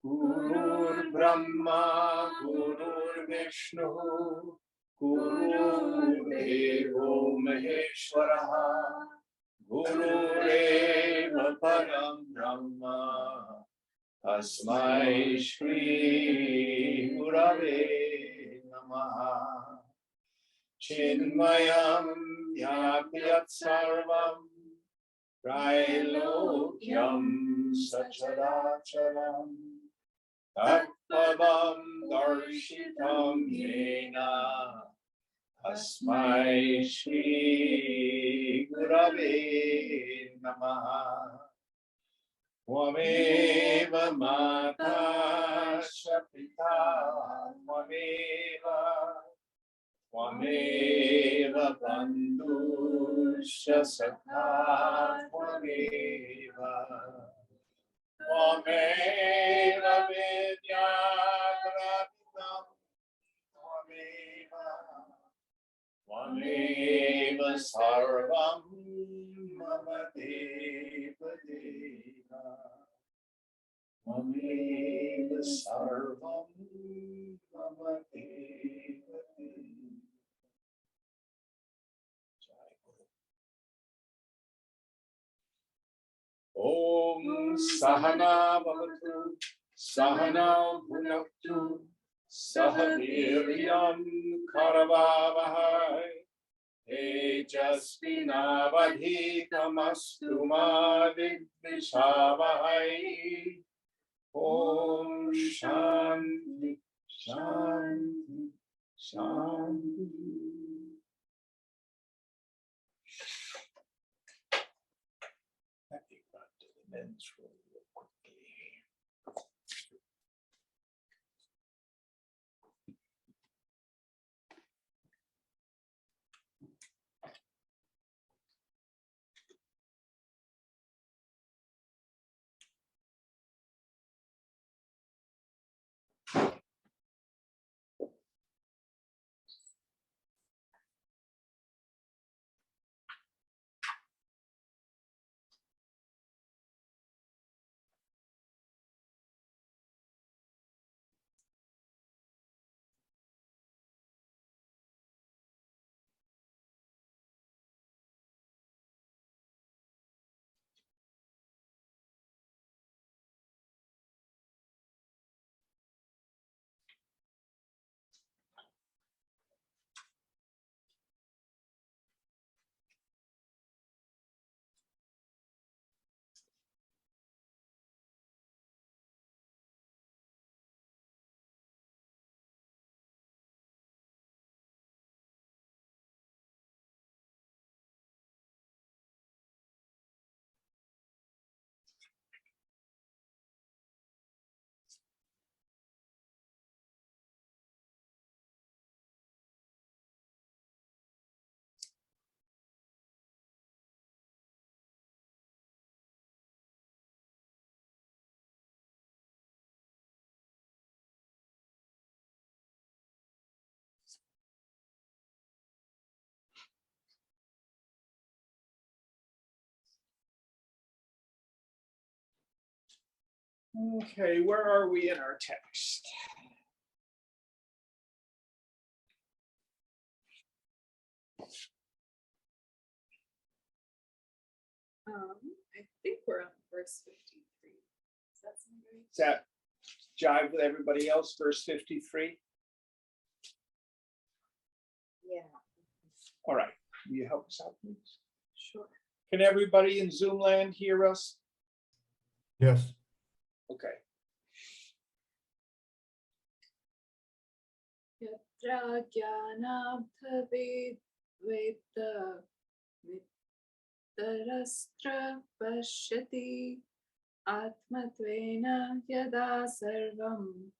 Gurur Brahma, Gurur Vishnu, Guru Devo Maheshwaraha, Gurureva Param Brahma, Tasmai Shri Gurave Namaha. Chinmayam Vyapyat Sarvam Trailokyam Sacharacharam Tatpavam Darshitam Yena Tasmai Shri Gurave Namaha. Tvameva Mata Pita Tvameva Bandhusya Sakha Tvameva Vidyadratam Tvameva Sarvam Mama Deva Deva Tvameva Sarvam Mama Deva Deva. Om Sahana Bhavatu Sahana Bhunaktu Sahaviryam Karavavahai Tejasvinavadhitamastu ma vidvishavahai. Om Shanti Shanti Shanti. Men's room real quickly. Okay, where are we in our text? I think we're on verse 53. Does that sound right? Does that jive with everybody else? Verse 53? Yeah. All right. Will you help us out, please? Sure. Can everybody in Zoom land hear us? Yes. Okay. Yatra jnanabdha veda vittarastra pashyati atmatvena yada sarvam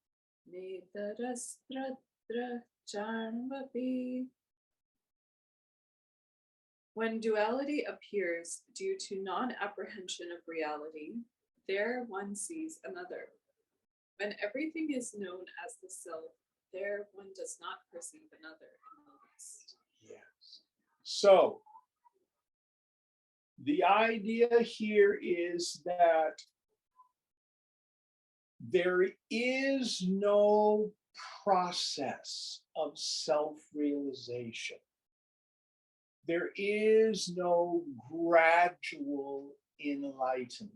netarastra chanvapi. When duality appears due to non-apprehension of reality, there one sees another. When everything is known as the self, there one does not perceive another in the least. Yes. So the idea here is that There is no process of self-realization. There is no gradual enlightenment.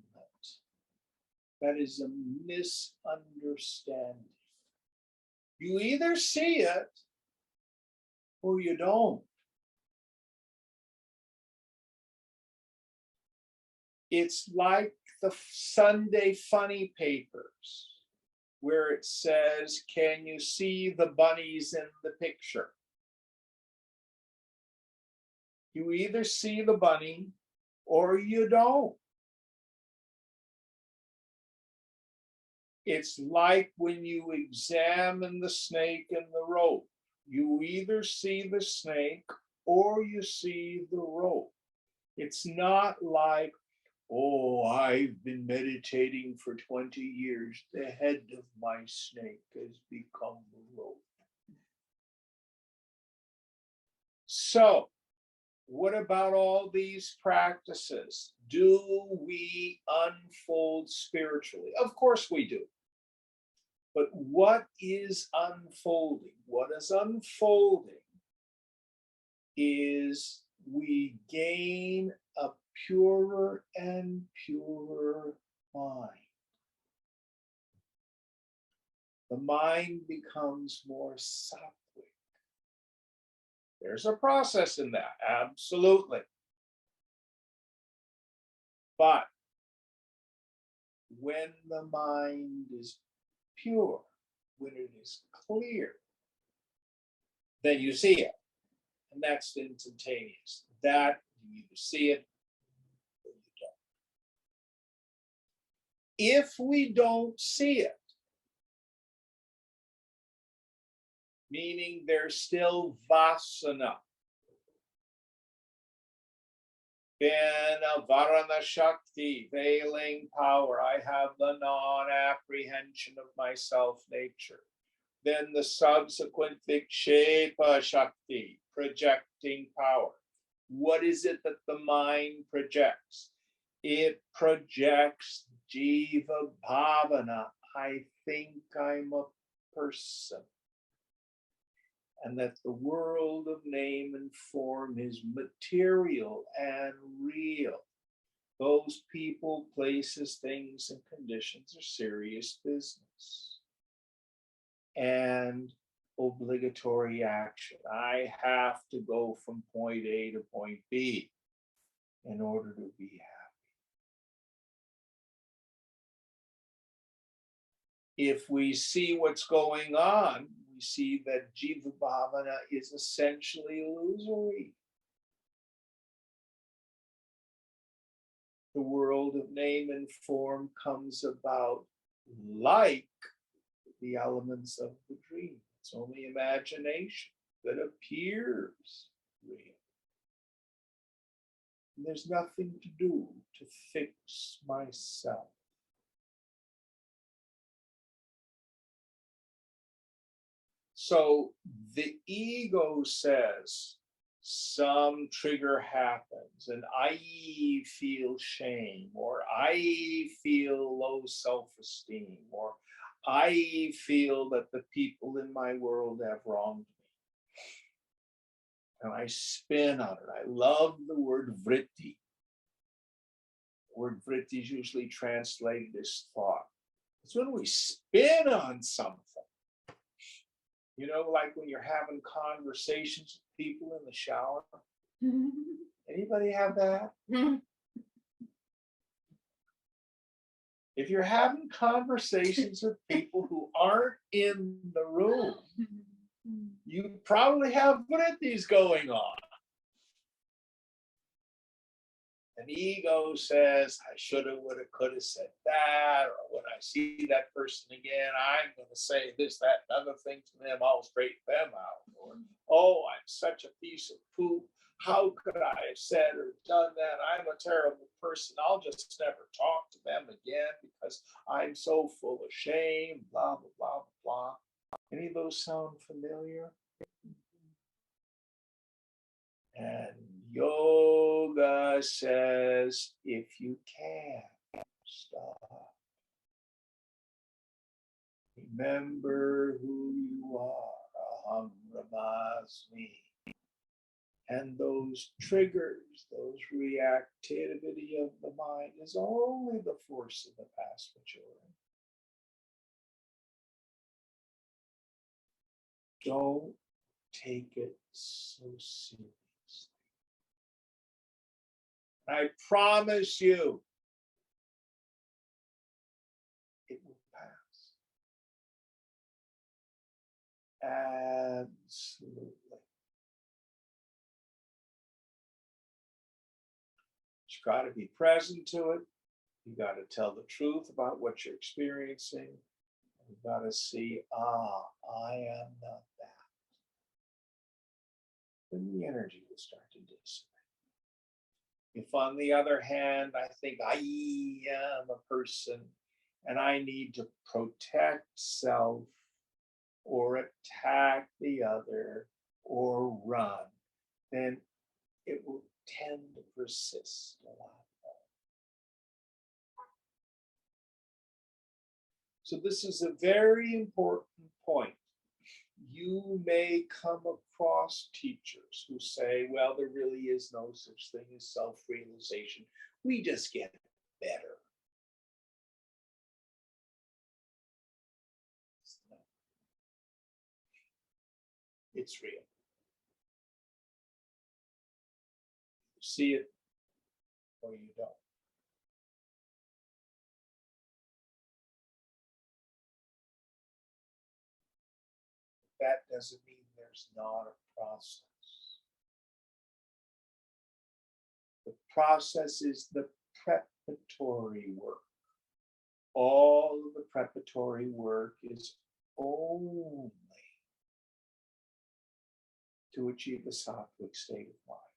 That is a misunderstanding. You either see it or you don't. It's like the Sunday funny papers where it says, can you see the bunnies in the picture? You either see the bunny or you don't. It's like when you examine the snake in the rope. You either see the snake or you see the rope. It's not like, oh, I've been meditating for 20 years. The head of my snake has become the rope. So, what about all these practices? Do we unfold spiritually? Of course we do. But what is unfolding? What is unfolding is we gain a purer and purer mind. The mind becomes more sattvic. There's a process in that, absolutely. But when the mind is pure, when it is clear, then you see it. And that's instantaneous. That you either see it or you don't. If we don't see it, meaning there's still vasana, then a varana shakti, veiling power. I have the non-apprehension of myself nature. Then the subsequent vikshepa shakti, projecting power. What is it that the mind projects? It projects jiva bhavana. I think I'm a person. And that the world of name and form is material and real. Those people, places, things, and conditions are serious business. And obligatory action. I have to go from point A to point B in order to be happy. If we see what's going on, we see that jiva bhavana is essentially illusory. The world of name and form comes about like the elements of the dream. It's only imagination that appears real. And there's nothing to do to fix myself. So the ego says some trigger happens and I feel shame, or I feel low self-esteem, or I feel that the people in my world have wronged me. And I spin on it. I love the word vritti. The word vritti is usually translated as thought. It's when we spin on something. You know, like when you're having conversations with people in the shower. Anybody have that? If you're having conversations with people who aren't in the room, you probably have vrittis going on. An ego says, I shoulda, woulda, coulda said that, or when I see that person again, I'm going to say this, that, and other thing to them, I'll straighten them out. Or, oh, I'm such a piece of poop. How could I have said or done that? I'm a terrible person. I'll just never talk to them again because I'm so full of shame, blah, blah, blah, blah. Any of those sound familiar? And yoga says, if you can, stop. Remember who you are, aham brahmasmi. And those triggers, those reactivity of the mind is only the force of the past maturing. Don't take it so seriously. I promise you, it will pass. Absolutely. You got to be present to it. You got to tell the truth about what you're experiencing. You got to see, I am not that. Then the energy will start to dissipate. If, on the other hand, I think I am a person and I need to protect self or attack the other or run, then it will tend to persist a lot. So this is a very important point. You may come across teachers who say, well, there really is no such thing as self-realization. We just get better. It's real. You see it or you don't. That doesn't mean there's not a process. The process is the preparatory work. All of the preparatory work is only to achieve a sattvic state of mind.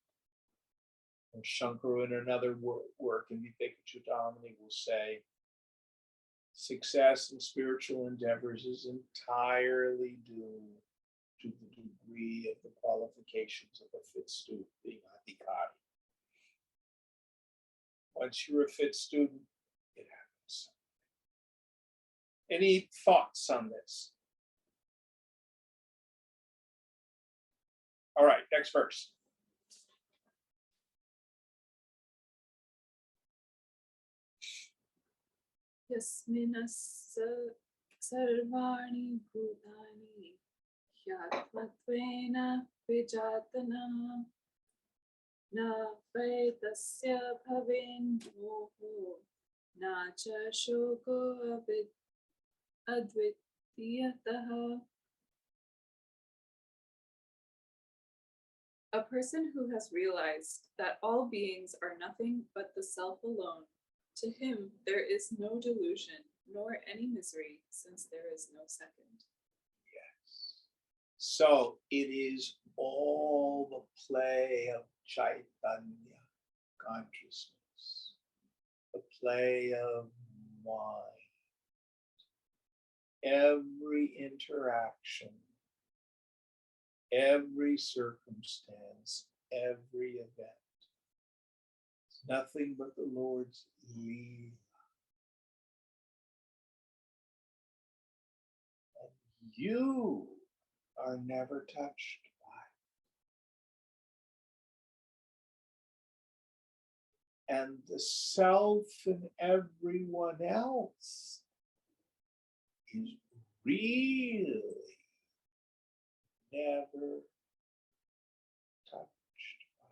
And Shankara, in another work in v54 will say, success in spiritual endeavors is entirely due to the degree of the qualifications of a fit student, being adhikari. Once you're a fit student, it happens. Any thoughts on this? All right, next verse. Yasminas sarvani bhutani hyatmatvena vijatana na vetasya bhaven moho na cha shoko advitiyataha. A person who has realized that all beings are nothing but the self alone, to him there is no delusion nor any misery, since there is no second. Yes. So it is all the play of Chaitanya consciousness, the play of mind, every interaction, every circumstance, every event. It's nothing but the Lord's leela. And you are never touched by it. And the self in everyone else is really never touched by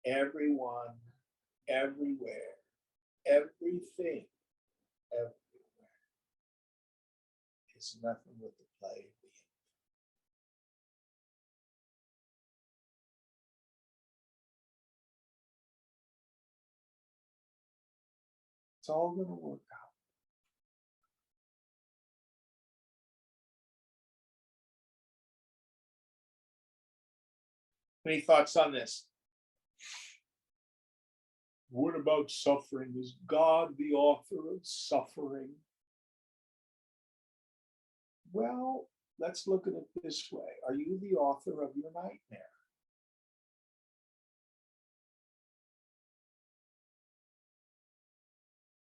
it. Everyone, everywhere, everything, everywhere is nothing but the play of the infinite. It's all going to work out. Any thoughts on this? What about suffering? Is God the author of suffering? Well, let's look at it this way. Are you the author of your nightmare?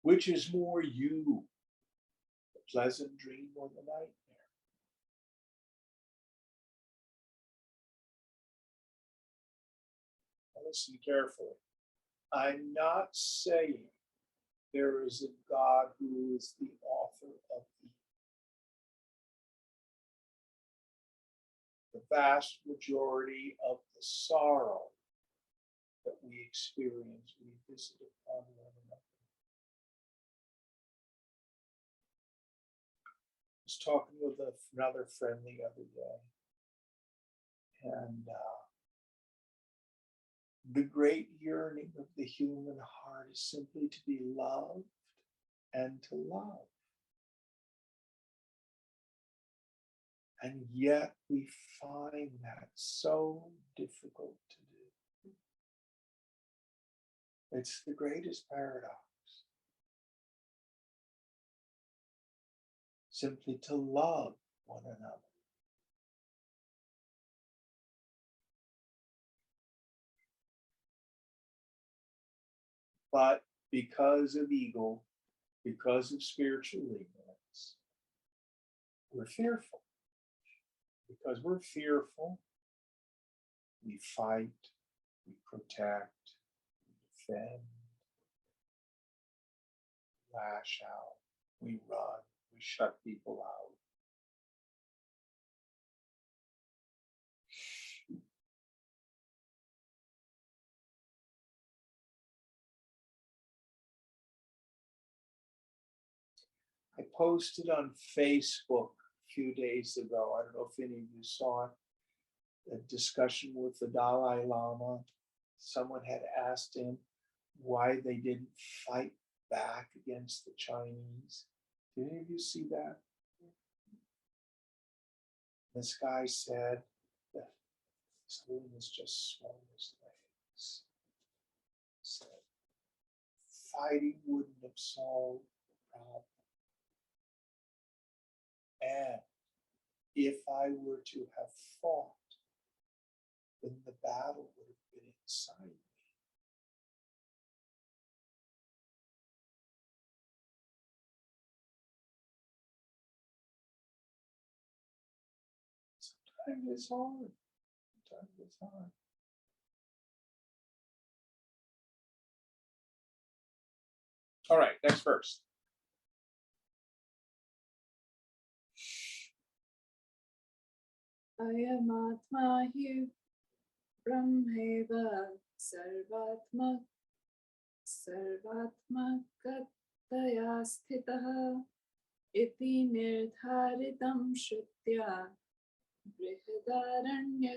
Which is more you, the pleasant dream or the nightmare? Now listen carefully. I'm not saying there is a God who is the author of the vast majority of the sorrow that we experience, we visit upon one another. I was talking with another friend the other day, and the great yearning of the human heart is simply to be loved and to love. And yet we find that so difficult to do. It's the greatest paradox. Simply to love one another. But because of ego, because of spiritual ignorance, we're fearful. Because we're fearful, we fight, we protect, we defend, lash out, we run, we shut people out. I posted on Facebook a few days ago, I don't know if any of you saw it, a discussion with the Dalai Lama. Someone had asked him why they didn't fight back against the Chinese. Did any of you see that? This guy said that someone was just swung his legs. Said, fighting wouldn't have solved the problem. And if I were to have fought, then the battle would have been inside me. Sometimes it's hard. Sometimes it's hard. All right, next verse. Ayamatma hi brahmeva sarvatmak sarvatmakataya sthitaha iti nirdharitam shrutya brihadaranya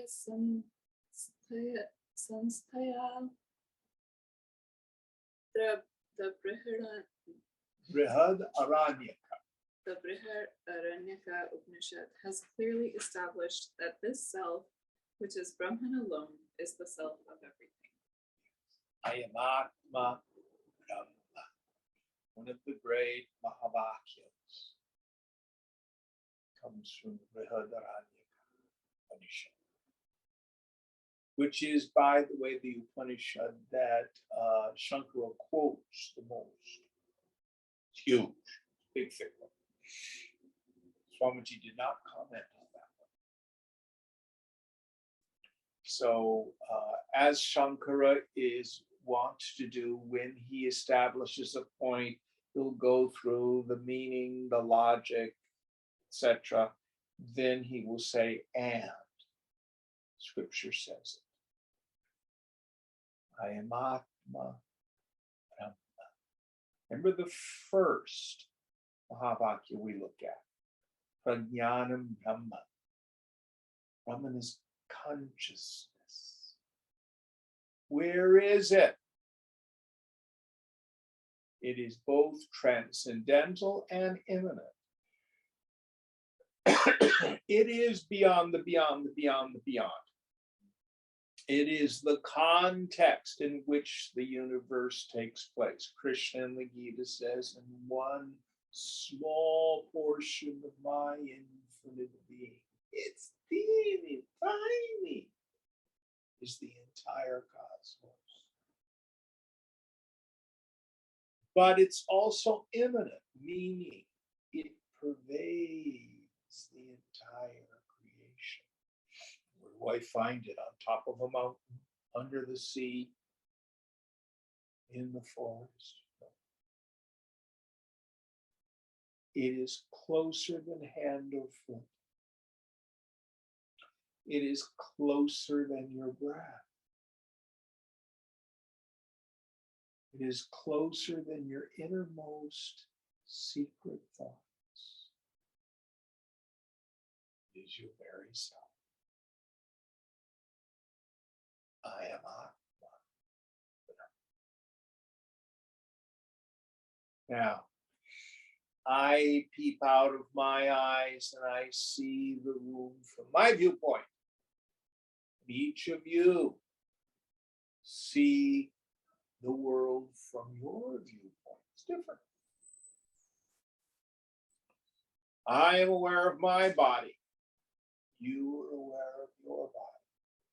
sanstaya. The Brihad Aranyaka. The Brihadaranyaka Upanishad has clearly established that this self, which is Brahman alone, is the self of everything. Ayamatma Brahma. One of the great Mahavakyas comes from Brihadaranyaka Upanishad, which is, by the way, the Upanishad that Shankara quotes the most. It's huge, big, thick one. Swamiji did not comment on that one. So, as Shankara is wont to do when he establishes a point, he'll go through the meaning, the logic, etc. Then he will say, and. Scripture says it. I am Atma Brahma. Remember the first Mahavakya we look at. Prajnanam Brahma. Brahman is consciousness. Where is it? It is both transcendental and immanent. It is beyond the beyond the beyond the beyond. It is the context in which the universe takes place. Krishna in the Gita says, in one small portion of my infinite being. It's teeny tiny, is the entire cosmos. But it's also immanent, meaning it pervades the entire creation. Where do I find it? On top of a mountain, under the sea, in the forest. It is closer than hand or foot. It is closer than your breath. It is closer than your innermost secret thoughts. It is your very self. I am Atma. Now, I peep out of my eyes and I see the room from my viewpoint. Each of you see the world from your viewpoint. It's different. I am aware of my body. You are aware of your body.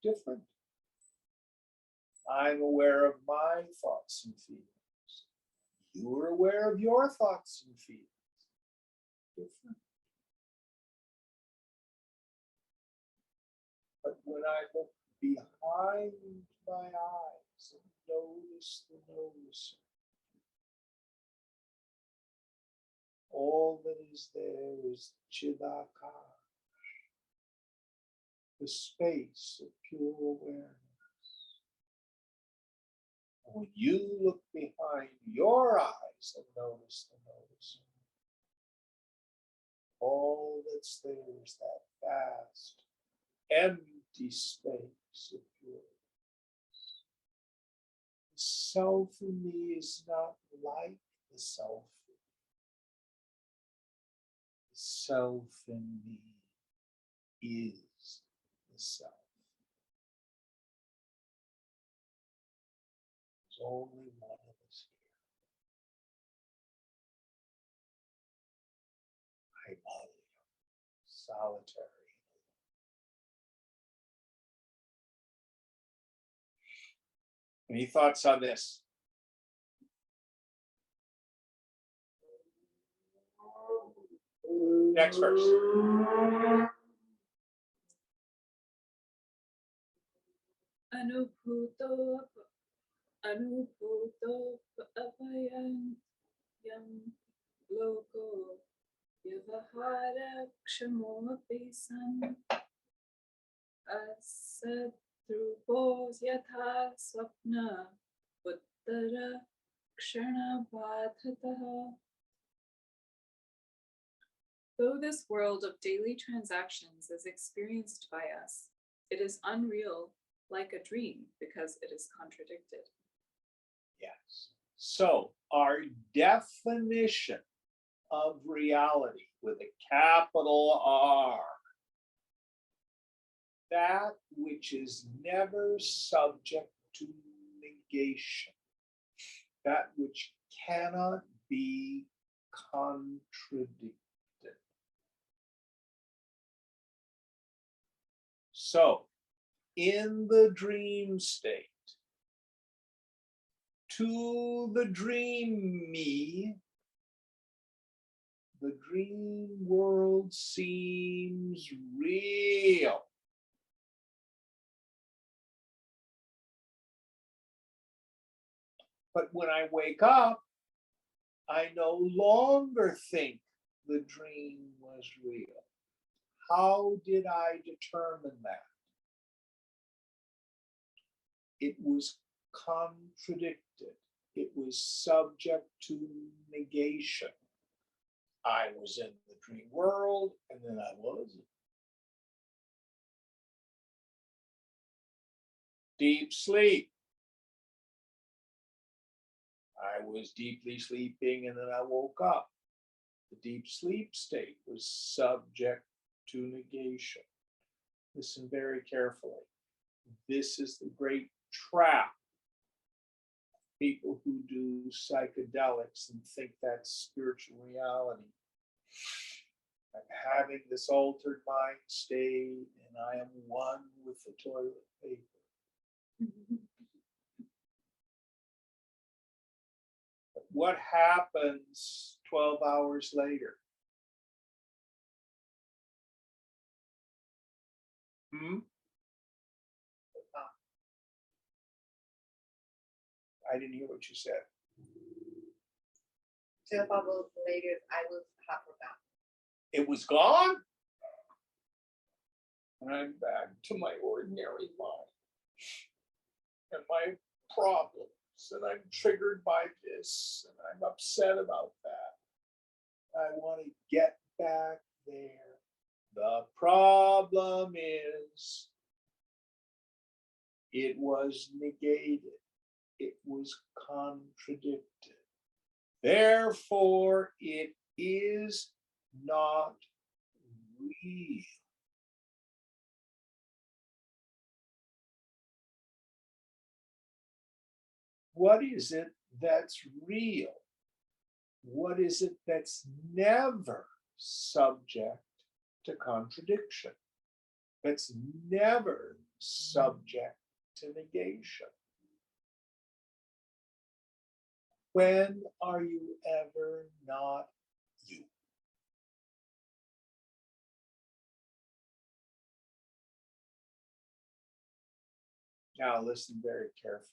Different. I'm aware of my thoughts and feelings. You are aware of your thoughts and feelings. Different. But when I look behind my eyes and notice the noticer, all that is there is Chidakash, the space of pure awareness. And when you look behind your eyes and notice the noticer, all that's there is that vast, empty space of pure. The self in me is not like the self in me. The self in me is the self. There's only one of us here. I'm alone, solitary. Any thoughts on this? Next verse. Anubhuto apayam yam loko Aparokshanubuti san asadrupos yatha swapna uttara kshana bhatataha. Though this world of daily transactions is experienced by us, it is unreal, like a dream, because it is contradicted. Yes. So our definition of reality with a capital R, that which is never subject to negation, that which cannot be contradicted. So, in the dream state, to the dream me, the dream world seems real. But when I wake up, I no longer think the dream was real. How did I determine that? It was contradicted. It was subject to negation. I was in the dream world, and then I wasn't. Deep sleep. I was deeply sleeping, and then I woke up. The deep sleep state was subject to negation. Listen very carefully. This is the great trap. People who do psychedelics and think that's spiritual reality. I'm having this altered mind state, and I am one with the toilet paper. But what happens 12 hours later? I didn't hear what you said. 12 hours later, I was half forgotten. It was gone? And I'm back to my ordinary mind and my problems, and I'm triggered by this, and I'm upset about that. I want to get back there. The problem is it was negated. It was contradicted. Therefore, it is not real. What is it that's real? What is it that's never subject to contradiction? That's never subject to negation? When are you ever not you? Now listen very carefully.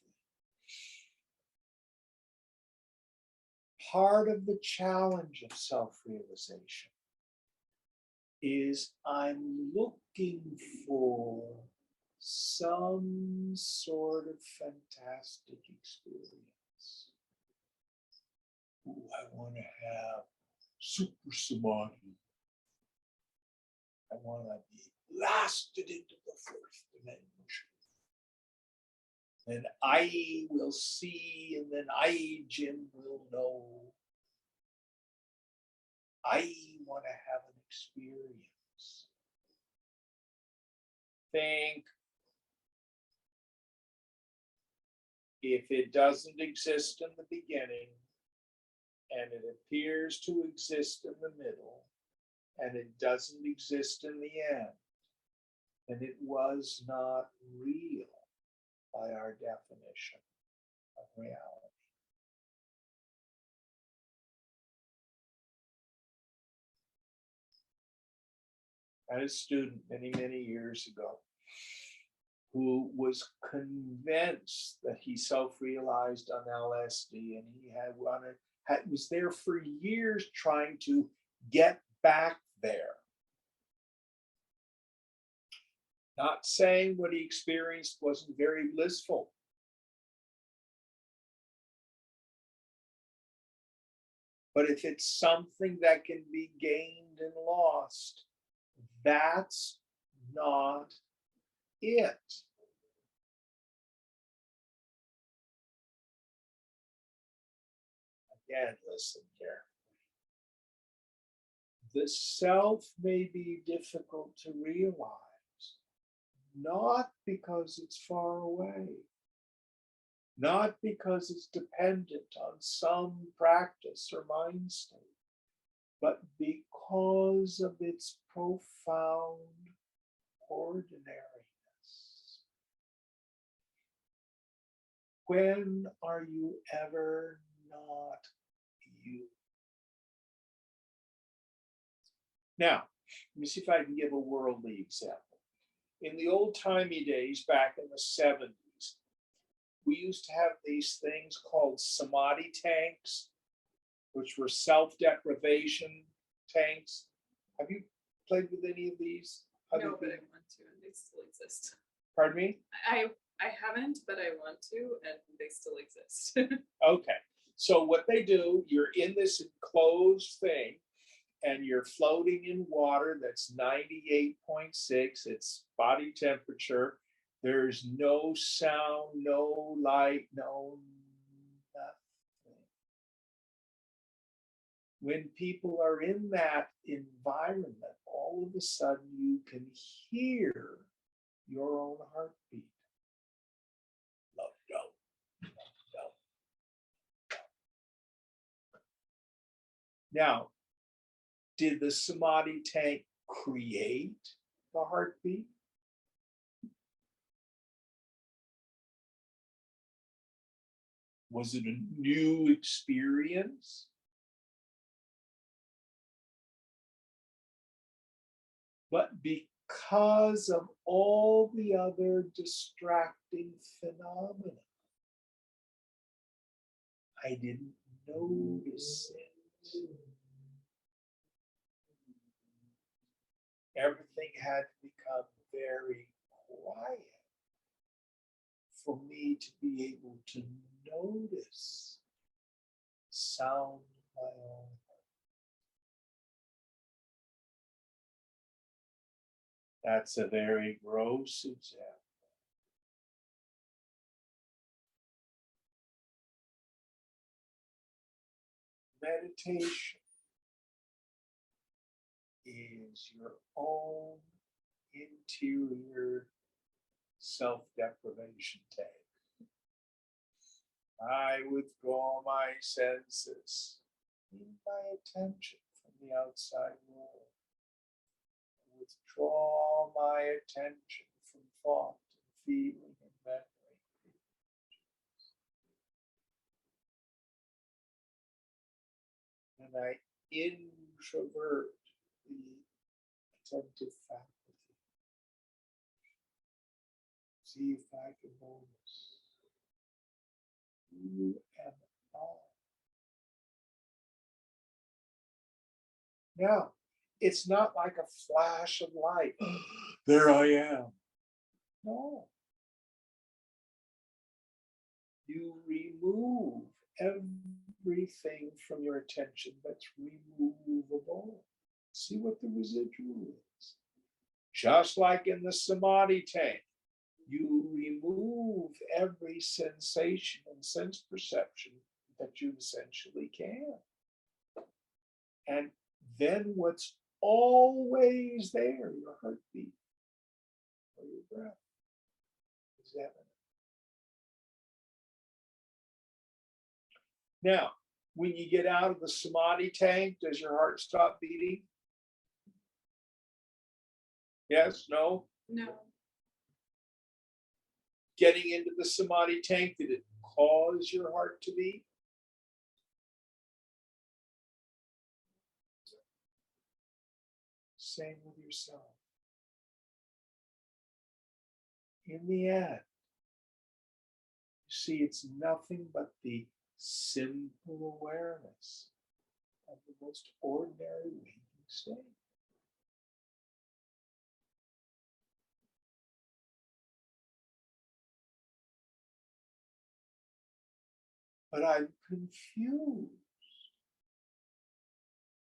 Part of the challenge of self-realization is I'm looking for some sort of fantastic experience. Ooh, I want to have super samadhi. I want to be blasted into the fourth dimension. And I will see, and then I, Jim, will know. I want to have an experience. Think if it doesn't exist in the beginning, and it appears to exist in the middle, and it doesn't exist in the end, then it was not real by our definition of reality. I had a student many, many years ago who was convinced that he self-realized on LSD, and he was there for years trying to get back there. Not saying what he experienced wasn't very blissful. But if it's something that can be gained and lost, that's not it. Again, listen here. The self may be difficult to realize, not because it's far away, not because it's dependent on some practice or mind state, but because of its profound ordinariness. When are you ever not you? Now, let me see if I can give a worldly example. In the old-timey days, back in the 70s, we used to have these things called Samadhi tanks, which were self-deprivation tanks. Have you played with any of these? No, but I want to, and they still exist. Pardon me? I haven't, but I want to, and they still exist. Okay. So what they do, you're in this enclosed thing, and you're floating in water that's 98.6. It's body temperature. There's no sound, no light, no nothing. When people are in that environment, all of a sudden you can hear your own heartbeat. Love, love, love, love. Now, Did the Samadhi tank create the heartbeat? Was it a new experience? But because of all the other distracting phenomena, I didn't notice it. Everything had to become very quiet for me to be able to notice sound of my own. That's a very gross example. Meditation is your own interior self-deprivation tank. I withdraw my senses, need my attention from the outside world. Withdraw my attention from thought and feeling and memory. And I introvert the attentive faculty. See if I can notice who am I? Now, it's not like a flash of light. There I am. No. You remove everything from your attention that's removable. See what the residual is. Just like in the Samadhi tank, you remove every sensation and sense perception that you essentially can. And then what's always there, your heartbeat or your breath, is evident. Now, when you get out of the Samadhi tank, does your heart stop beating? Yes, no? No. Getting into the Samadhi tank, did it cause your heart to beat? Same with yourself. In the end, you see, it's nothing but the simple awareness of the most ordinary waking state. But I'm confused.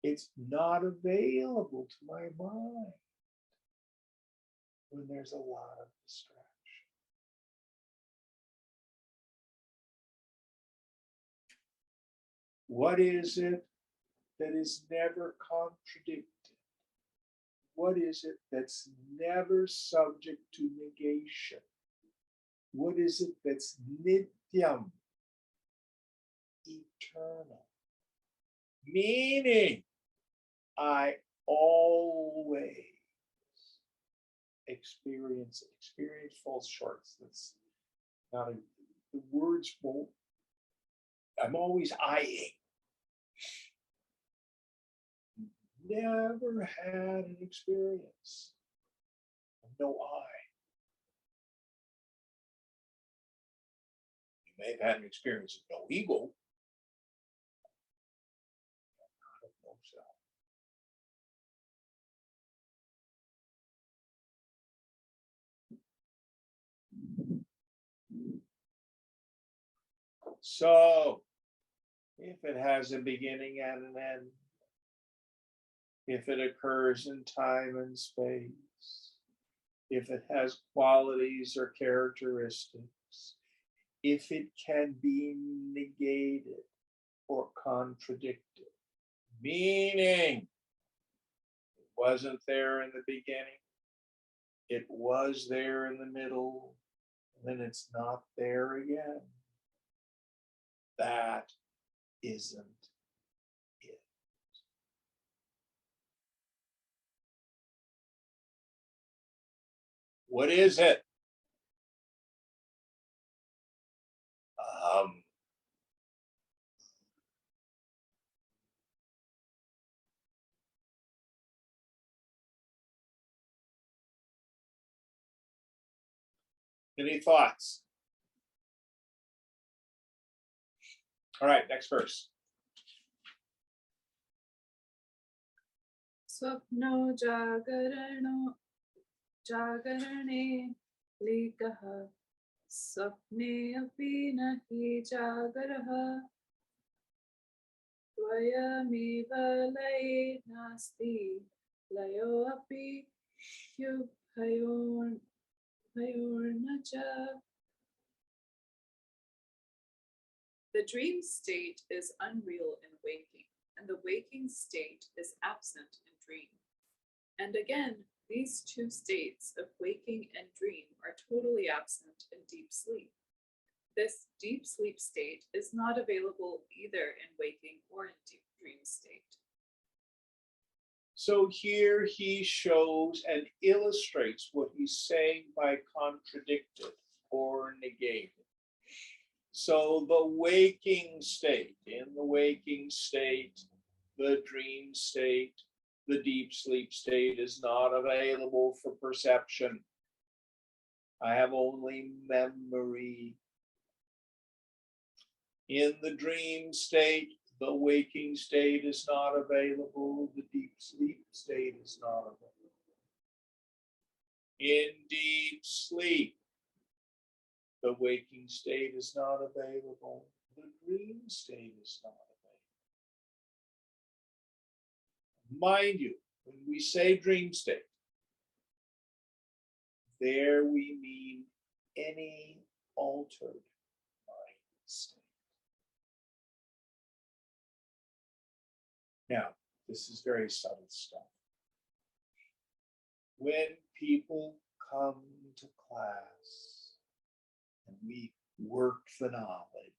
It's not available to my mind when there's a lot of distraction. What is it that is never contradicted? What is it that's never subject to negation? What is it that's nityam, eternal? Meaning, I always experience it. Experience falls short. That's not a, the words won't. I'm always eyeing. Never had an experience of no eye. You may have had an experience of no ego. Not of no self. So, if it has a beginning and an end, if it occurs in time and space, if it has qualities or characteristics, if it can be negated or contradicted, meaning it wasn't there in the beginning, it was there in the middle, and then it's not there again. That isn't it. What is it? Any thoughts? All right, next verse. Swapno jagarane likaha swapne api nahi jagaraha Dvayameva laye nasti layo api yubhayornacha. The dream state is unreal in waking, and the waking state is absent in dream. And again, these two states of waking and dream are totally absent in deep sleep. This deep sleep state is not available either in waking or in deep dream state. So here he shows and illustrates what he's saying by contradicted or negated. So the waking state, in the waking state, the dream state, the deep sleep state is not available for perception. I have only memory. In the dream state, the waking state is not available. The deep sleep state is not available. In deep sleep, the waking state is not available. The dream state is not available. Mind you, when we say dream state, there we mean any altered mind state. Now, this is very subtle stuff. When people come to class and we work the knowledge,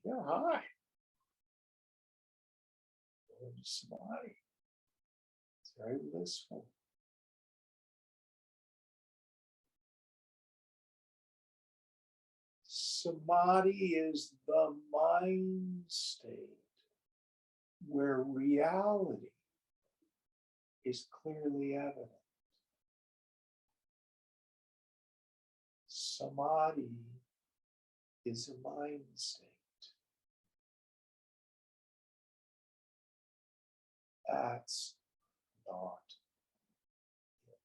they're high. Samadhi. It's very blissful. Samadhi is the mind state where reality is clearly evident. Samadhi is a mind state. That's not it.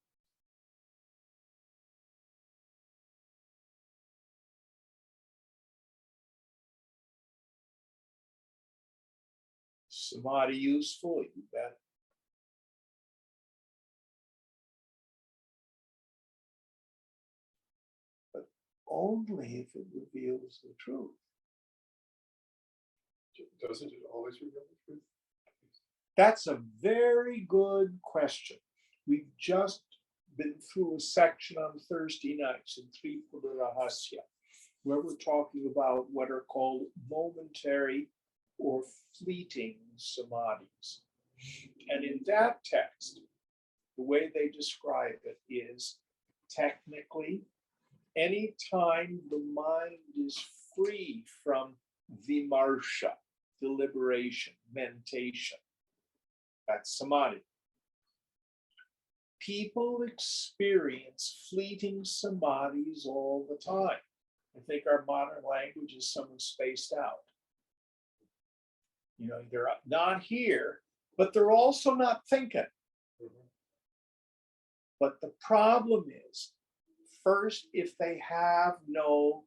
Samadhi useful, you bet. But only if it reveals the truth. Doesn't it always reveal the truth? That's a very good question. We've just been through a section on Thursday nights in Tripura Rahasya, where we're talking about what are called momentary or fleeting samadhis. And in that text, the way they describe it is technically, any time the mind is free from vimarsha, deliberation, mentation, that's samadhi. People experience fleeting samadhis all the time. I think our modern language is somewhat spaced out. You know, they're not here, but they're also not thinking. But the problem is, first, if they have no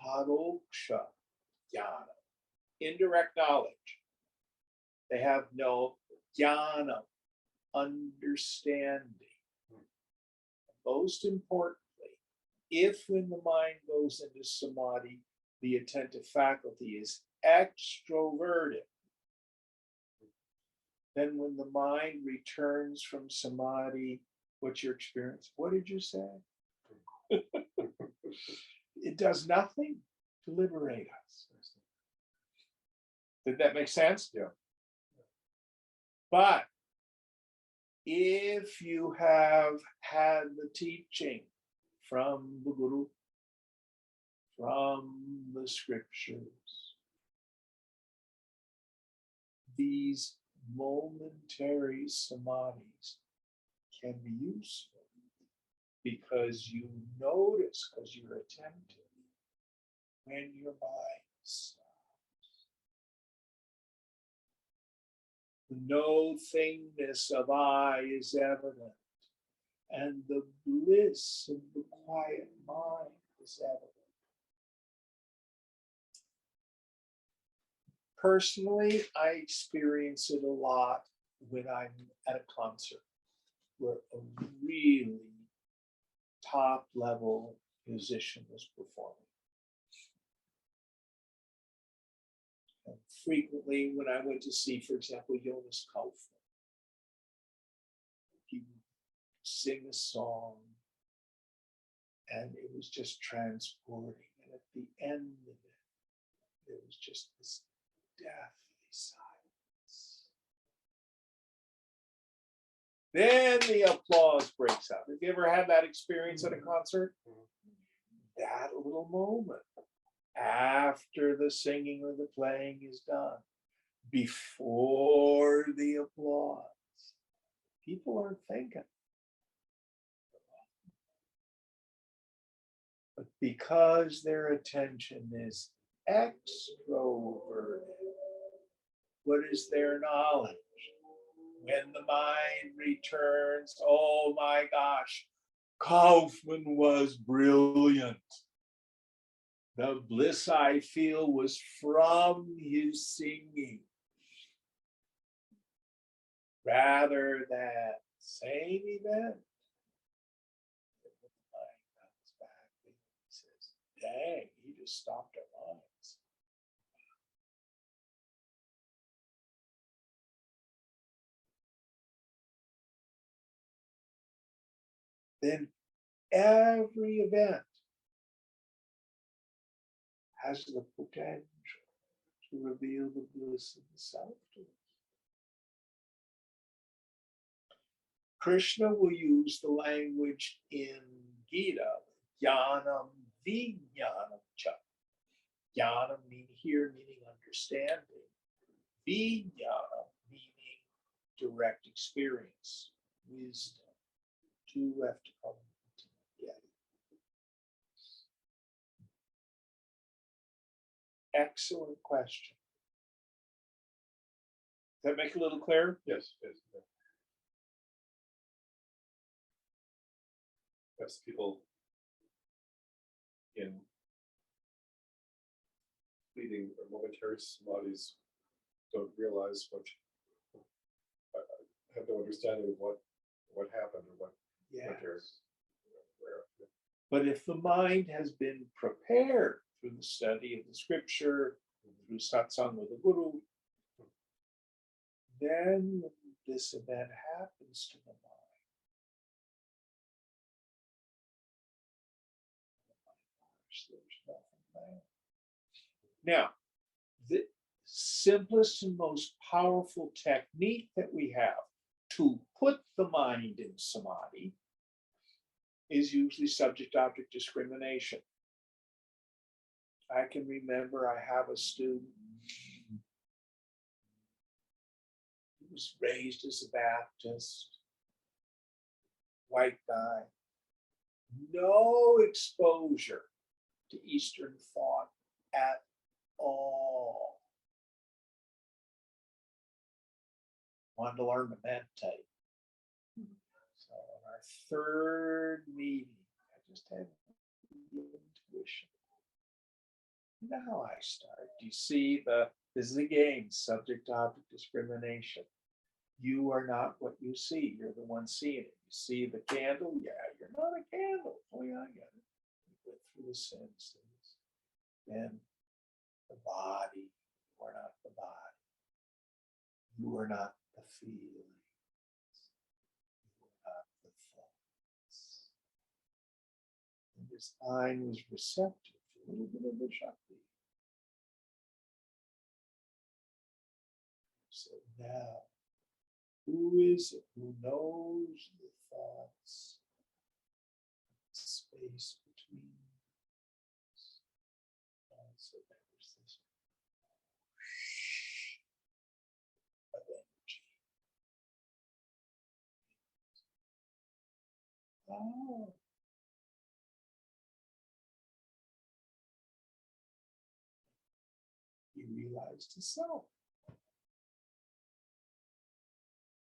Aparoksha jnana, indirect knowledge, they have no jnana, understanding. Most importantly, if when the mind goes into samadhi, the attentive faculty is extroverted, then when the mind returns from samadhi, what's your experience? What did you say? It does nothing to liberate us. Did that make sense? Yeah. But if you have had the teaching from the Guru, from the scriptures, these momentary samadhis can be useful because you notice, because you're attentive, when your mind stops. The no thingness of I is evident, and the bliss of the quiet mind is evident. Personally, I experience it a lot when I'm at a concert where a really top level musician is performing. And frequently, when I went to see, for example, Jonas Kaufman, he would sing a song and it was just transporting. And at the end of it, there was just this deathly silence. Then the applause breaks out. Have you ever had that experience at a concert? That little moment after the singing or the playing is done, before the applause, people aren't thinking. But because their attention is extroverted, what is their knowledge? When the mind returns, oh my gosh, Kaufman was brilliant. The bliss I feel was from his singing. Rather than same event, the mind comes back and says, dang, he just stopped our minds. Then every event has the potential to reveal the bliss of the self to us. Krishna will use the language in Gita, jnanam vijnanam cha. Jnanam meaning understanding. Vijnanam meaning direct experience, wisdom. Two have to come together. Excellent question. Does that make it a little clearer? Yes, yes. Yes, people in fleeting or momentary samadhis don't realize what, have no understanding of what happened or what they're aware of. But if the mind has been prepared through the study of the scripture, through satsang with the Guru, then when this event happens to the mind, there's nothing there. Now, the simplest and most powerful technique that we have to put the mind in samadhi is usually subject-object discrimination. I can remember I have a student who was raised as a Baptist, white guy, no exposure to Eastern thought at all. Wanted to learn to meditate. So in our third meeting, I just had the intuition. You know how I start. Do you see this is again subject-object discrimination. You are not what you see. You're the one seeing it. You see the candle? Yeah, you're not a candle. Oh yeah, I get it. You go through the senses. Then the body. You are not the body. You are not the feelings. You are not the thoughts. And this mind was receptive to a little bit of the Shakti. So now Who is it who knows the thoughts? Space between thoughts of this of energy. Oh. He realized the self.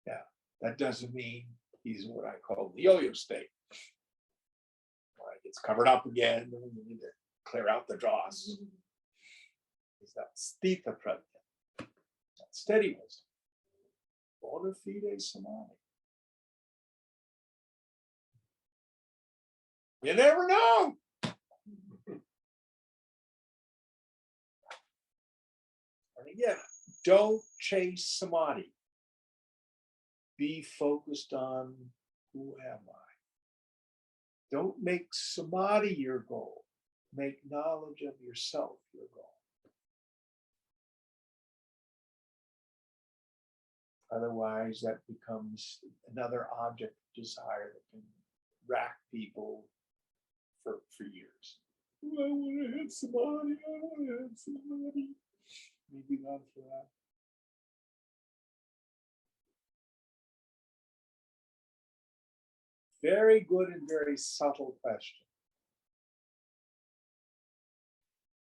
Yeah, that doesn't mean he's what I call the yo-yo state. Like it's covered up again, and we need to clear out the dross. Is that sthita prajna, that steady wisdom, bona fide samadhi. You never know. And again, don't chase samadhi. Be focused on who am I. Don't make samadhi your goal. Make knowledge of yourself your goal. Otherwise, that becomes another object of desire that can rack people for years. Oh, I want to have samadhi. I want to have samadhi. Maybe not for that. Very good and very subtle question.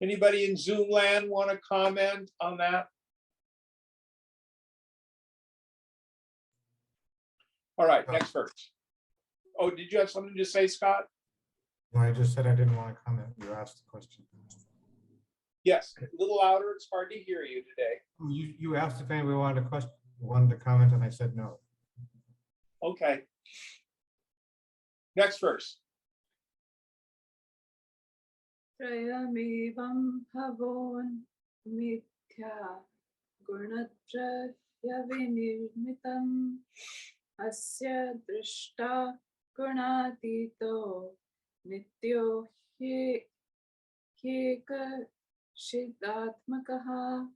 Anybody in Zoom land want to comment on that? All right, next verse. Oh, did you have something to say, Scott? No, I just said I didn't want to comment. You asked the question. Yes, a little louder. It's hard to hear you today. You asked if anybody wanted to comment, and I said no. Okay. Next verse. Trayamevam bhavon mithya gunatraya vinirmitam asya drishta gunatito nityo hyeka shidatmakaha.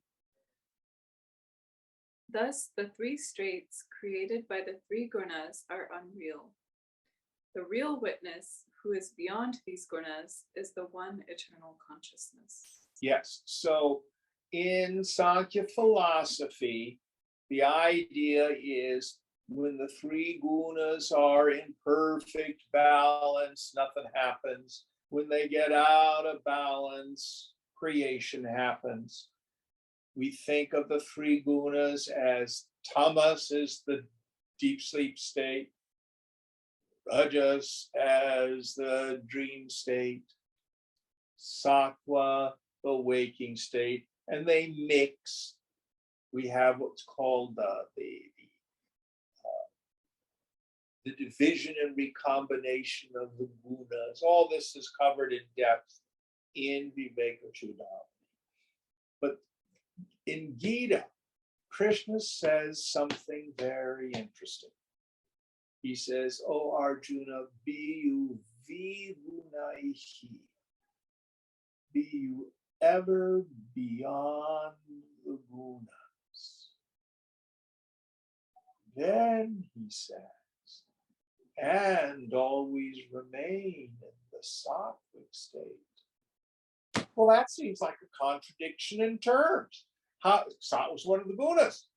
Thus, the three states created by the three gunas are unreal. The real witness, who is beyond these gunas, is the one eternal consciousness. Yes. So in Sankhya philosophy, the idea is when the three gunas are in perfect balance, nothing happens. When they get out of balance, creation happens. We think of the three gunas as tamas is the deep sleep state, rajas as the dream state, sattva, the waking state, and they mix. We have what's called the division and recombination of the gunas. All this is covered in depth in Viveka-Chudamani. But in Gita, Krishna says something very interesting. He says, "O Arjuna, be you vigunaihi. Be you ever beyond the gunas." Then he says, "and always remain in the sattvic state." Well, that seems like a contradiction in terms. Sattva was one of the gunas.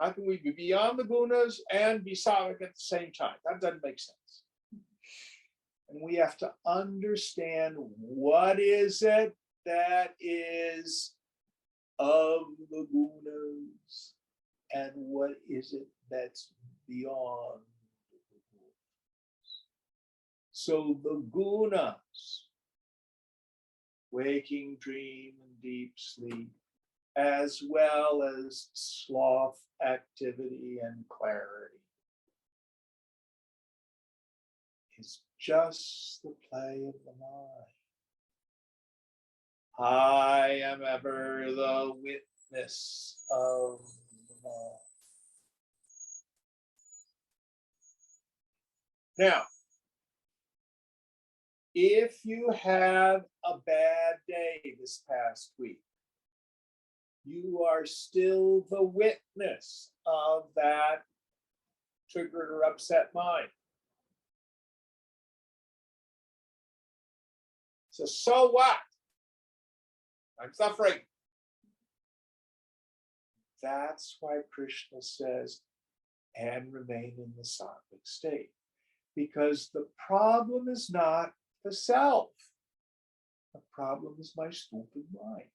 How can we be beyond the gunas and be sattvic at the same time? That doesn't make sense. And we have to understand what is it that is of the gunas and what is it that's beyond the gunas. So the gunas, waking, dream, and deep sleep, as well as sloth, activity, and clarity, is just the play of the mind. I am ever the witness of the mind. Now, if you had a bad day this past week, you are still the witness of that triggered or upset mind. So what? I'm suffering. That's why Krishna says, and remain in the sattvic state. Because the problem is not the self. The problem is my stupid mind.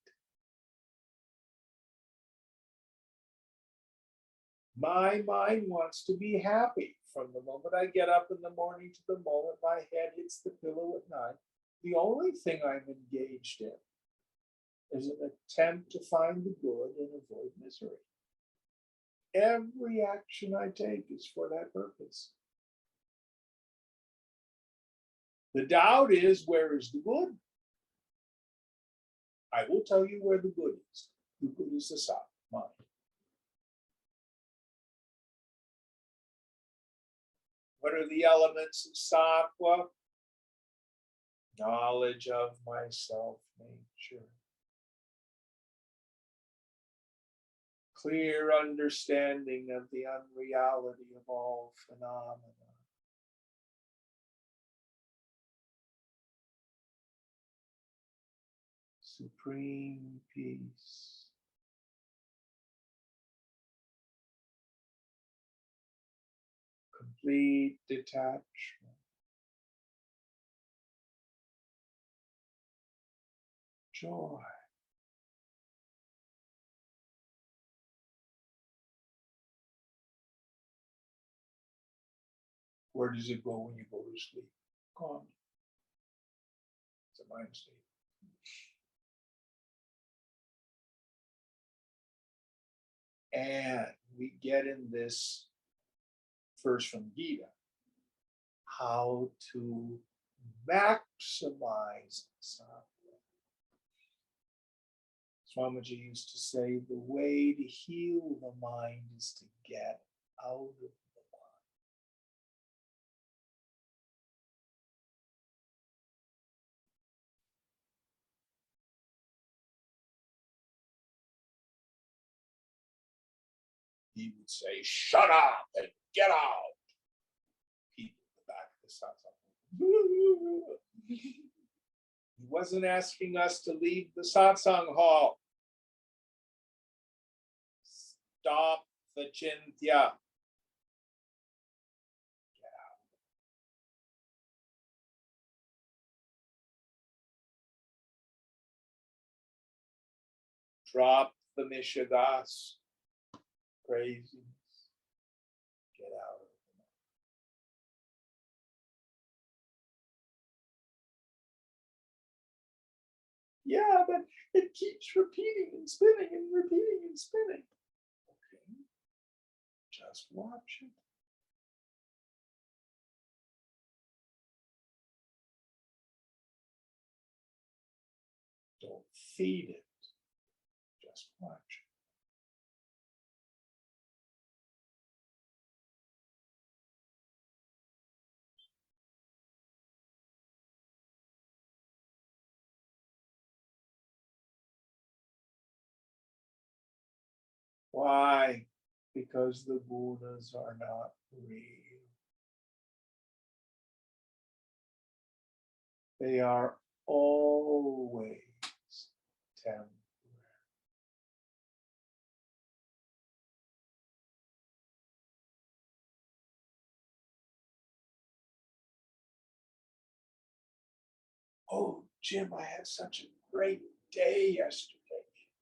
My mind wants to be happy from the moment I get up in the morning to the moment my head hits the pillow at night. The only thing I'm engaged in is an attempt to find the good and avoid misery. Every action I take is for that purpose. The doubt is, where is the good? I will tell you where the good is. The good is the sattvic mind. What are the elements of sattva? Knowledge of myself nature. Clear understanding of the unreality of all phenomena. Supreme peace. Complete detachment. Joy. Where does it go when you go to sleep? Gone. It's a mind state. And we get in this verse from Gita how to maximize sattva. Swamiji used to say the way to heal the mind is to get out of the mind. He would say, shut up and get out. People in the back of the satsang. He wasn't asking us to leave the satsang hall. Stop the chintya. Drop the mishagas. Craziness. Get out of it. Yeah, but it keeps repeating and spinning and repeating and spinning. Okay, just watch it. Don't feed it. Just watch it. Why? Because the gunas are not real. They are always temporary. Oh, Jim, I had such a great day yesterday.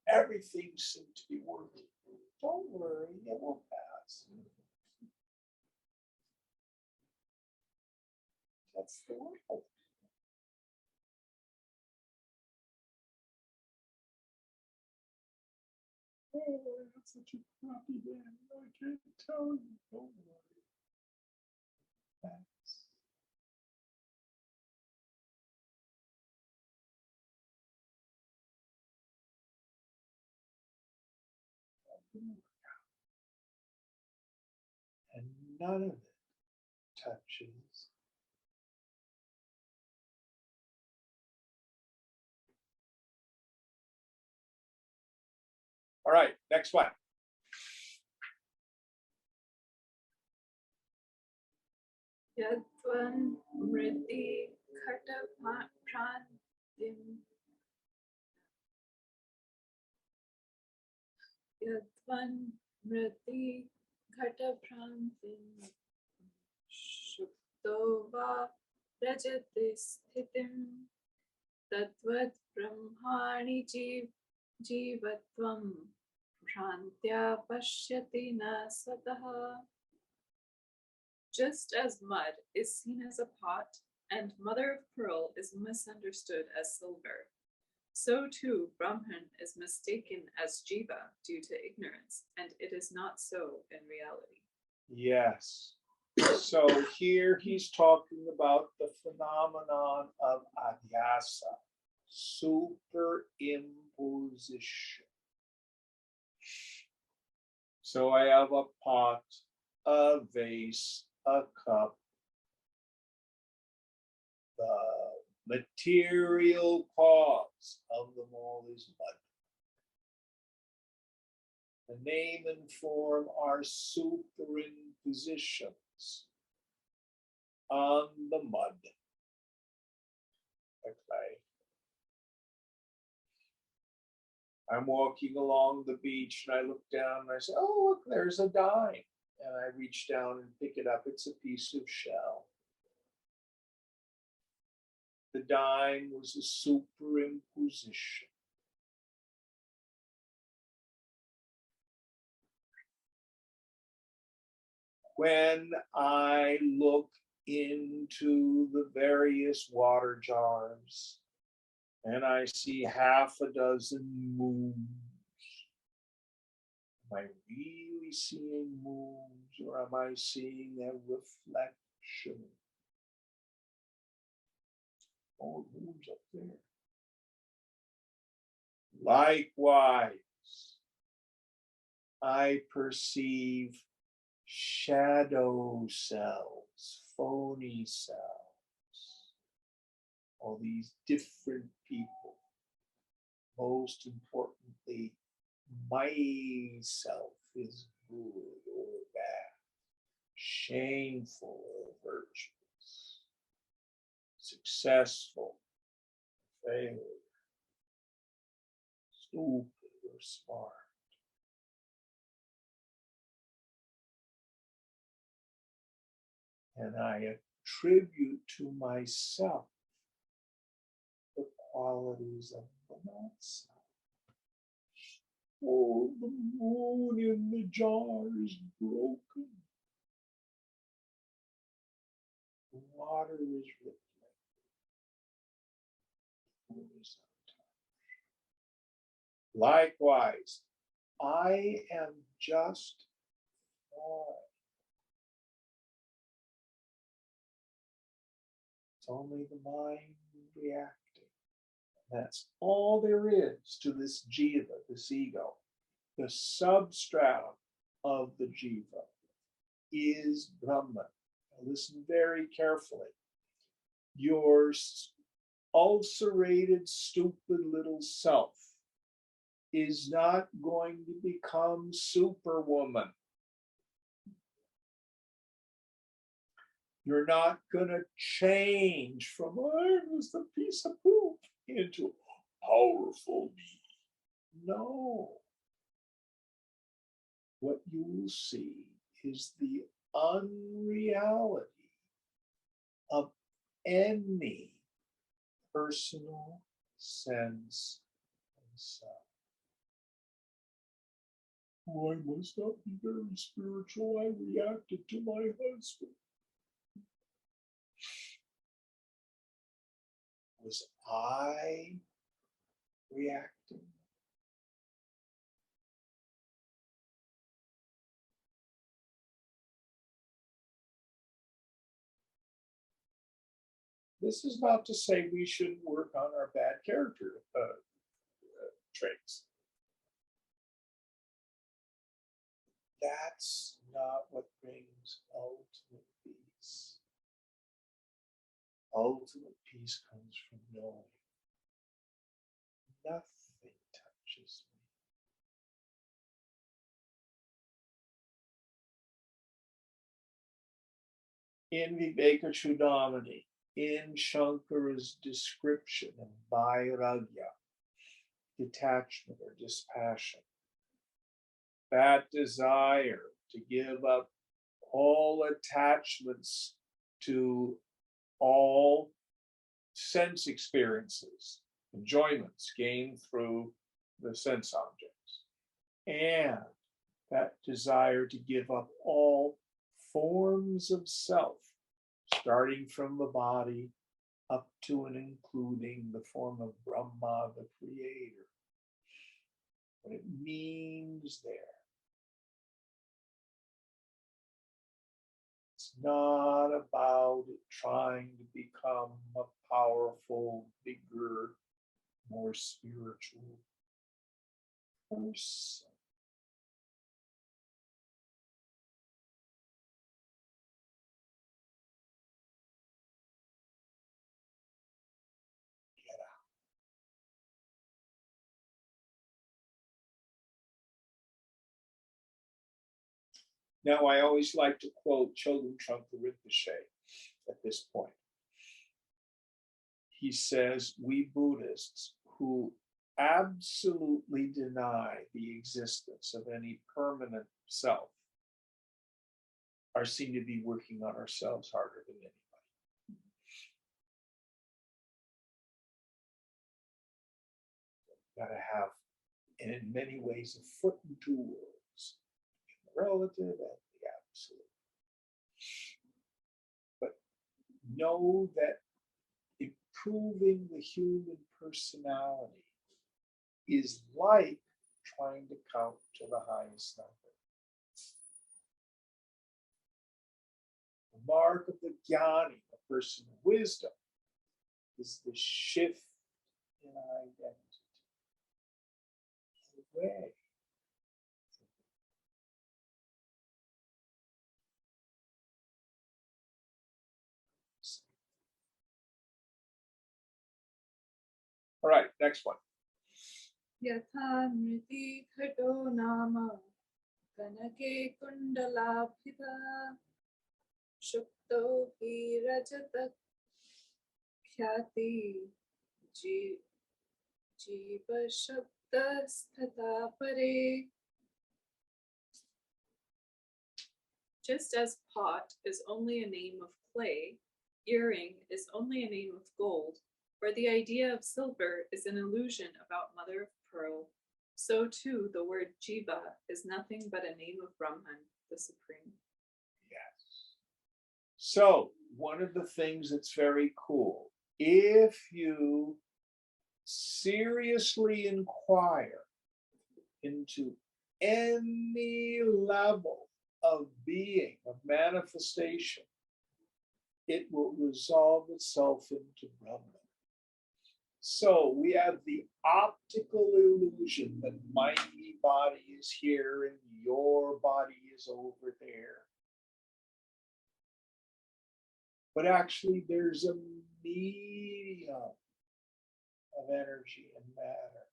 Everything seemed to be working. Don't worry, it will pass. That's the world. Oh, I had such a crappy day. I can't tell you. Don't worry. Thanks. And none of it touches. All right, next one. Yadvan mriti kata prantim. Yadvan mriti kata prantim. Shuktova rajati sthitim. Tatvat brahmani jivatvam. Prantya pashyati na sataha. Just as mud is seen as a pot and mother of pearl is misunderstood as silver, so too Brahman is mistaken as jiva due to ignorance, and it is not so in reality. Yes. So here he's talking about the phenomenon of adhyasa, superimposition. So I have a pot, a vase, a cup. The material cause of them all is mud. The name and form are superimpositions on the mud, the clay. I'm walking along the beach and I look down and I say, oh, look, there's a dime. And I reach down and pick it up. It's a piece of shell. The dime was a superimposition. When I look into the various water jars and I see half a dozen moons, am I really seeing moons or am I seeing a reflection? Oh, moons up there. Likewise, I perceive shadow cells, phony cells, all these different people. Most importantly, myself is good or bad, shameful or virtuous, successful, failure, stupid or smart. And I attribute to myself the qualities of the not-self. Oh, the moon in the jar is broken. The water is reflected. Likewise, I am just fine. It's only the mind reacting. That's all there is to this jiva, this ego. The substratum of the jiva is Brahman. Now listen very carefully. Your ulcerated, stupid little self is not going to become superwoman. You're not going to change from, I was the piece of poop into powerful me. No. What you will see is the unreality of any personal sense of self. Oh, I must not be very spiritual. I reacted to my husband. Was I reacting? This is not to say we shouldn't work on our bad character traits. That's not what brings ultimate peace. Ultimate peace comes from knowing nothing touches me. In v54, in Shankara's description of vairagya, detachment or dispassion, that desire to give up all attachments to all sense experiences, enjoyments gained through the sense objects, and that desire to give up all forms of self, starting from the body up to and including the form of Brahma, the creator. What it means there. It's not about trying to become a powerful, bigger, more spiritual person. Now, I always like to quote Chogyam Trungpa Rinpoche at this point. He says, we Buddhists who absolutely deny the existence of any permanent self are seen to be working on ourselves harder than anybody. Got to have, and in many ways, a foot in two worlds, the relative and the absolute. But know that improving the human personality is like trying to count to the highest number. The mark of the jnani, a person of wisdom, is the shift in identity. Away. All right, next one. Yatha mriti khato nama kanake kundalabhita shukto hi rajata khyati jiva shabda sthata pare. Just as pot is only a name of clay, earring is only a name of gold, or the idea of silver is an illusion about mother of pearl, so too the word jiva is nothing but a name of Brahman, the supreme. Yes. So one of the things that's very cool, if you seriously inquire into any level of being, of manifestation, it will resolve itself into Brahman. So we have the optical illusion that my body is here and your body is over there. But actually there's a medium of energy and matter.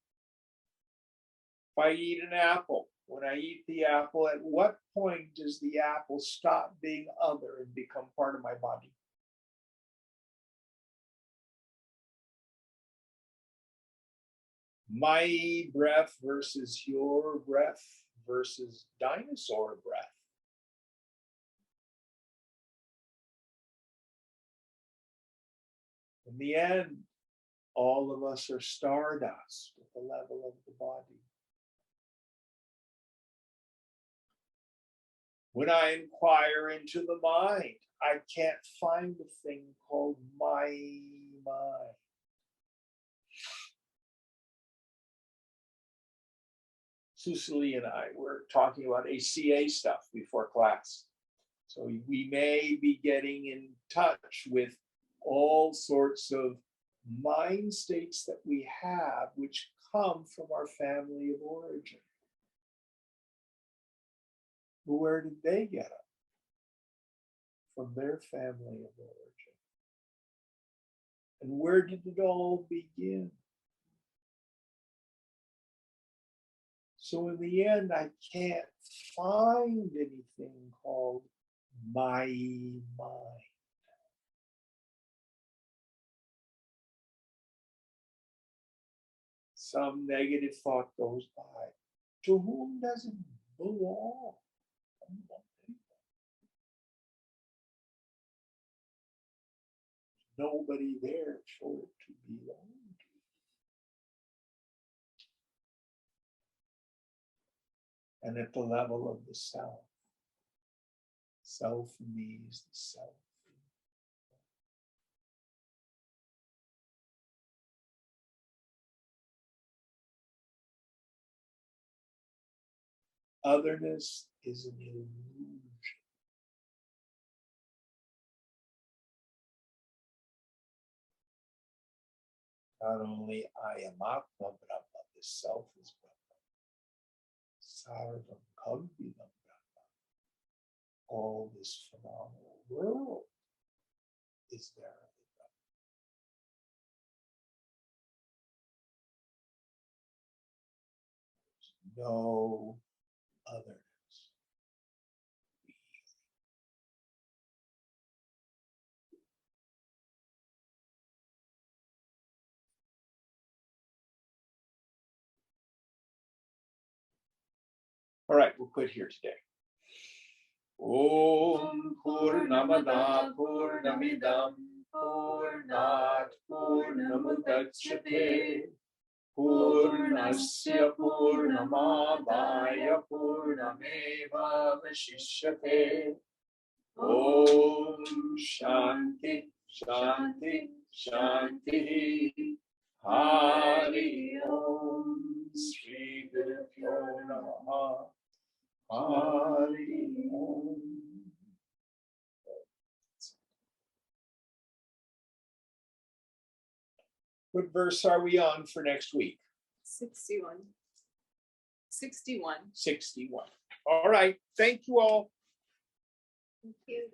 If I eat an apple, when I eat the apple, at what point does the apple stop being other and become part of my body? My breath versus your breath versus dinosaur breath. In the end, all of us are stardust at the level of the body. When I inquire into the mind, I can't find a thing called my mind. Susili and I were talking about ACA stuff before class. So we may be getting in touch with all sorts of mind states that we have, which come from our family of origin. But where did they get them? From their family of origin. And where did it all begin? So in the end, I can't find anything called my mind. Some negative thought goes by. To whom does it belong? Nobody there for it to belong to. And at the level of the self, self in me is the self. Otherness is an illusion. Not only I am Atma Brahma, the self is Brahma. Sarvam Kalvidam Brahma. All this phenomenal world is verily Brahma. There's no otherness. All right, we'll quit here today. Om Purnamada Purnamidam Purnat Purnamudachyate Purnasya Purnamadaya Purnameva Vashishyate. Om Shanti Shanti Shanti Hari Om Sri Guru Namaha Hari Om. What verse are we on for next week? 61. 61. 61. All right. Thank you all. Thank you.